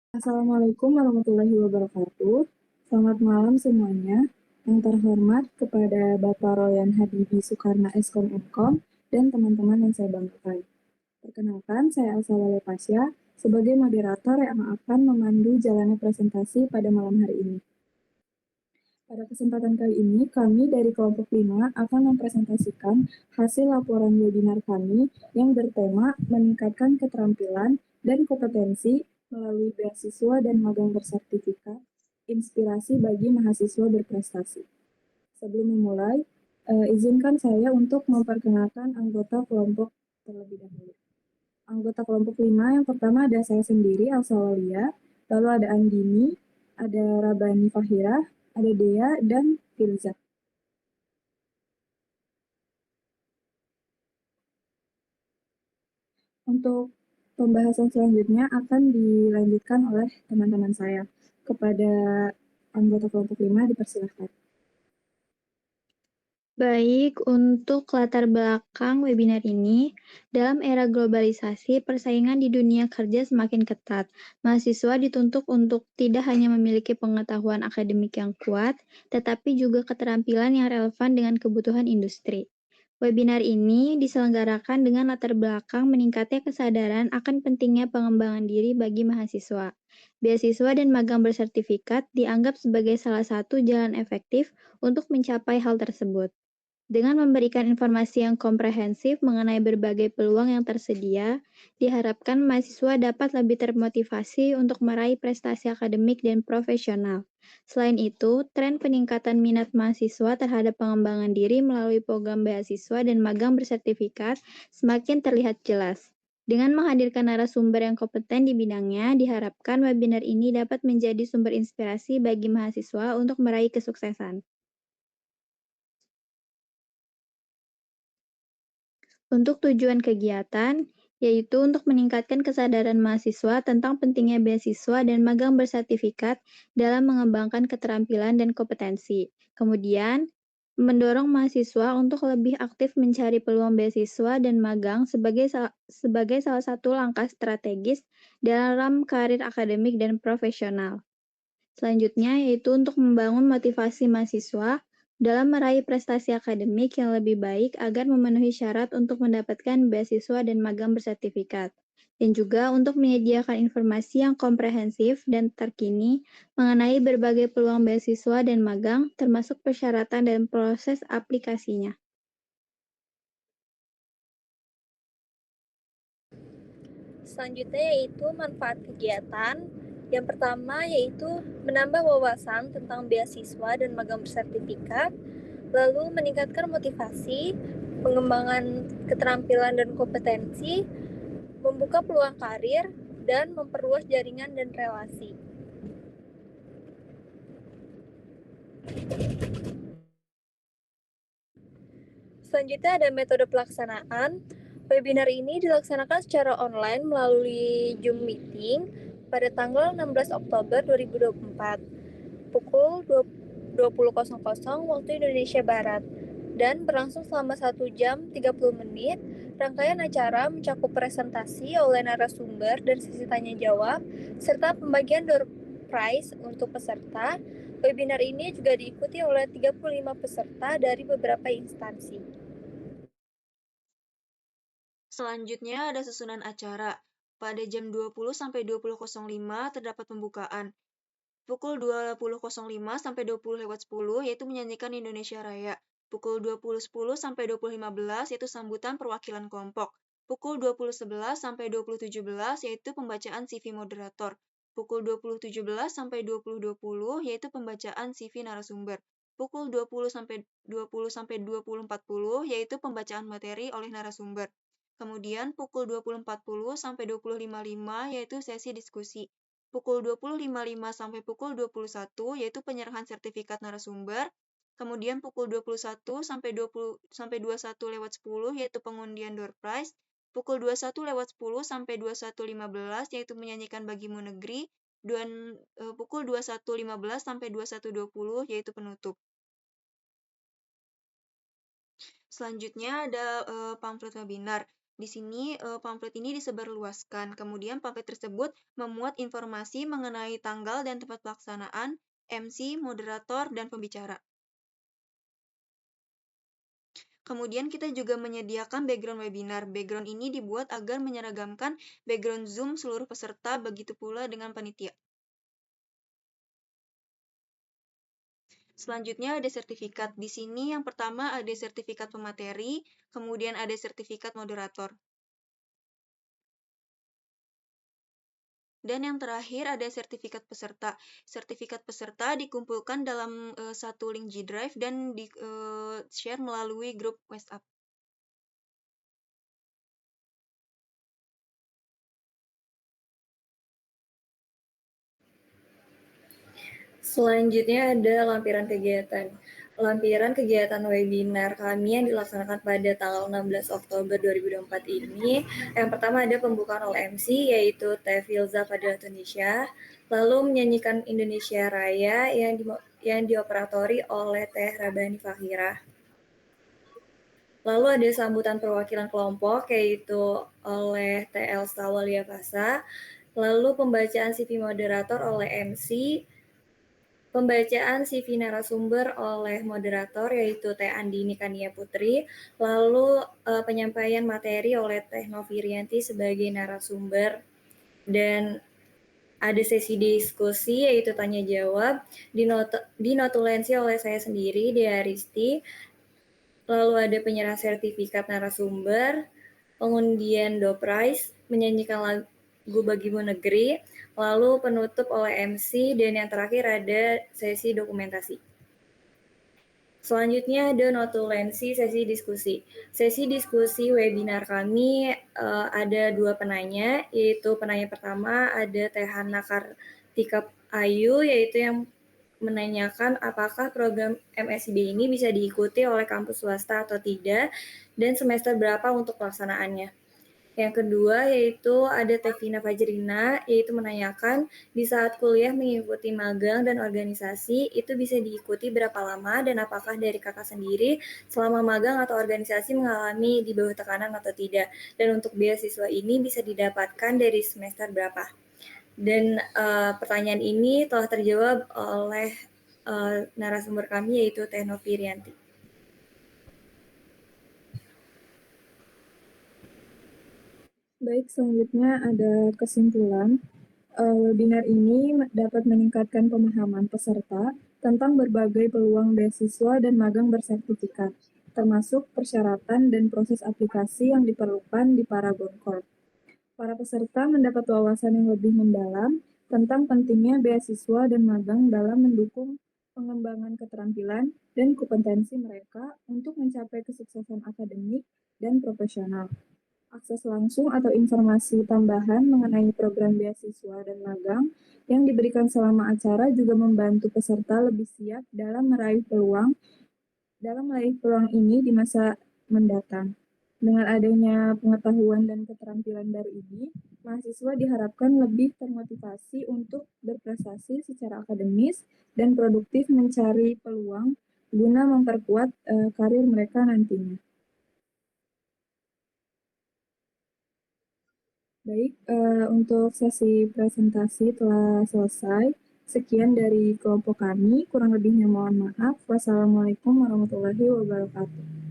Assalamualaikum warahmatullahi wabarakatuh. Selamat malam semuanya. Yang terhormat kepada Bapak Royan Habibi Soekarno Eskom Mkom dan teman-teman yang saya banggakan. Perkenalkan, saya Elsa Wale Pasya sebagai moderator yang akan memandu jalannya presentasi pada malam hari ini. Pada kesempatan kali ini, kami dari kelompok 5 akan mempresentasikan hasil laporan webinar kami yang bertema meningkatkan keterampilan dan kompetensi melalui beasiswa dan magang bersertifikat, inspirasi bagi mahasiswa berprestasi. Sebelum memulai, izinkan saya untuk memperkenalkan anggota kelompok terlebih dahulu. Anggota kelompok 5 yang pertama ada saya sendiri, Elsa Walia, lalu ada Andini, ada Rabani Fahira, ada Dea, dan Filza. Untuk pembahasan selanjutnya akan dilanjutkan oleh teman-teman saya. Kepada anggota kelompok 5 dipersilahkan. Baik, untuk latar belakang webinar ini, dalam era globalisasi, persaingan di dunia kerja semakin ketat. Mahasiswa dituntut untuk tidak hanya memiliki pengetahuan akademik yang kuat, tetapi juga keterampilan yang relevan dengan kebutuhan industri. Webinar ini diselenggarakan dengan latar belakang meningkatnya kesadaran akan pentingnya pengembangan diri bagi mahasiswa. Beasiswa dan magang bersertifikat dianggap sebagai salah satu jalan efektif untuk mencapai hal tersebut. Dengan memberikan informasi yang komprehensif mengenai berbagai peluang yang tersedia, diharapkan mahasiswa dapat lebih termotivasi untuk meraih prestasi akademik dan profesional. Selain itu, tren peningkatan minat mahasiswa terhadap pengembangan diri melalui program beasiswa dan magang bersertifikat semakin terlihat jelas. Dengan menghadirkan narasumber yang kompeten di bidangnya, diharapkan webinar ini dapat menjadi sumber inspirasi bagi mahasiswa untuk meraih kesuksesan. Untuk tujuan kegiatan, yaitu untuk meningkatkan kesadaran mahasiswa tentang pentingnya beasiswa dan magang bersertifikat dalam mengembangkan keterampilan dan kompetensi. Kemudian, mendorong mahasiswa untuk lebih aktif mencari peluang beasiswa dan magang sebagai salah satu langkah strategis dalam karir akademik dan profesional. Selanjutnya yaitu untuk membangun motivasi mahasiswa dalam meraih prestasi akademik yang lebih baik agar memenuhi syarat untuk mendapatkan beasiswa dan magang bersertifikat, dan juga untuk menyediakan informasi yang komprehensif dan terkini mengenai berbagai peluang beasiswa dan magang, termasuk persyaratan dan proses aplikasinya. Selanjutnya yaitu manfaat kegiatan. Yang pertama yaitu menambah wawasan tentang beasiswa dan magang bersertifikat, lalu meningkatkan motivasi, pengembangan keterampilan dan kompetensi, membuka peluang karir, dan memperluas jaringan dan relasi. Selanjutnya ada metode pelaksanaan. Webinar ini dilaksanakan secara online melalui Zoom Meeting pada tanggal 16 Oktober 2024 pukul 20.00 waktu Indonesia Barat dan berlangsung selama 1 jam 30 menit. Rangkaian acara mencakup presentasi oleh narasumber dan sesi tanya jawab serta pembagian door prize untuk peserta. Webinar ini juga diikuti oleh 35 peserta dari beberapa instansi. Selanjutnya ada susunan acara. Pada jam 20 sampai 20.05 terdapat pembukaan. Pukul 20.05 sampai 20.10 yaitu menyanyikan Indonesia Raya. Pukul 20.10 sampai 20.15 yaitu sambutan perwakilan kelompok. Pukul 20.11 sampai 20.17 yaitu pembacaan CV moderator. Pukul 20.17 sampai 20.20 yaitu pembacaan CV narasumber. Pukul 20 sampai 20.40 yaitu pembacaan materi oleh narasumber. Kemudian pukul 20.40 sampai 20.55 yaitu sesi diskusi. Pukul 20.55 sampai pukul 21 yaitu penyerahan sertifikat narasumber. Kemudian pukul 21 sampai 21:10 yaitu pengundian door prize. Pukul 21:10 sampai 21:15 yaitu menyanyikan Bagimu Negeri. Dan pukul 21:15 sampai 21:20 yaitu penutup. Selanjutnya ada pamflet webinar. Di sini pamflet ini disebarluaskan. Kemudian pamflet tersebut memuat informasi mengenai tanggal dan tempat pelaksanaan, MC, moderator, dan pembicara. Kemudian kita juga menyediakan background webinar. Background ini dibuat agar menyeragamkan background Zoom seluruh peserta, begitu pula dengan panitia. Selanjutnya ada sertifikat. Di sini yang pertama ada sertifikat pemateri, kemudian ada sertifikat moderator. Dan yang terakhir ada sertifikat peserta. Sertifikat peserta dikumpulkan dalam satu link G Drive dan di-share melalui grup WhatsApp. Selanjutnya ada lampiran kegiatan. Lampiran kegiatan webinar kami yang dilaksanakan pada tanggal 16 Oktober 2024 ini, yang pertama ada pembukaan oleh MC yaitu Teh Filza pada Indonesia, lalu menyanyikan Indonesia Raya yang dioperatori oleh Teh Rabani Fahira. Lalu ada sambutan perwakilan kelompok yaitu oleh Teh Elsa Waliapasa, lalu pembacaan CV moderator oleh MC, pembacaan CV narasumber oleh moderator yaitu Teh Andini Kania Putri, lalu penyampaian materi oleh Teh Novi Rianti sebagai narasumber, dan ada sesi diskusi yaitu tanya jawab, dinotulensi oleh saya sendiri, Dea Aristi, lalu ada penyerahan sertifikat narasumber, pengundian door prize, menyanyikan lagu Bagimu Negeri, lalu penutup oleh MC, dan yang terakhir ada sesi dokumentasi. Selanjutnya ada notulensi sesi diskusi. Sesi diskusi webinar kami ada dua penanya, yaitu penanya pertama ada Teh Hana Kartika Ayu, yaitu yang menanyakan apakah program MSIB ini bisa diikuti oleh kampus swasta atau tidak, dan semester berapa untuk pelaksanaannya. Yang kedua yaitu ada Teh Vina Fajrina, yaitu menanyakan di saat kuliah mengikuti magang dan organisasi itu bisa diikuti berapa lama, dan apakah dari kakak sendiri selama magang atau organisasi mengalami di bawah tekanan atau tidak, dan untuk beasiswa ini bisa didapatkan dari semester berapa. Dan pertanyaan ini telah terjawab oleh narasumber kami yaitu Teh Novi Rianti. Baik, selanjutnya ada kesimpulan. Webinar ini dapat meningkatkan pemahaman peserta tentang berbagai peluang beasiswa dan magang bersertifikat, termasuk persyaratan dan proses aplikasi yang diperlukan di Paragon Corp. Para peserta mendapat wawasan yang lebih mendalam tentang pentingnya beasiswa dan magang dalam mendukung pengembangan keterampilan dan kompetensi mereka untuk mencapai kesuksesan akademik dan profesional. Akses langsung atau informasi tambahan mengenai program beasiswa dan magang yang diberikan selama acara juga membantu peserta lebih siap dalam meraih peluang ini di masa mendatang. Dengan adanya pengetahuan dan keterampilan baru ini, mahasiswa diharapkan lebih termotivasi untuk berprestasi secara akademis dan produktif mencari peluang guna memperkuat karir mereka nantinya. Baik, untuk sesi presentasi telah selesai. Sekian dari kelompok kami, kurang lebihnya mohon maaf. Wassalamualaikum warahmatullahi wabarakatuh.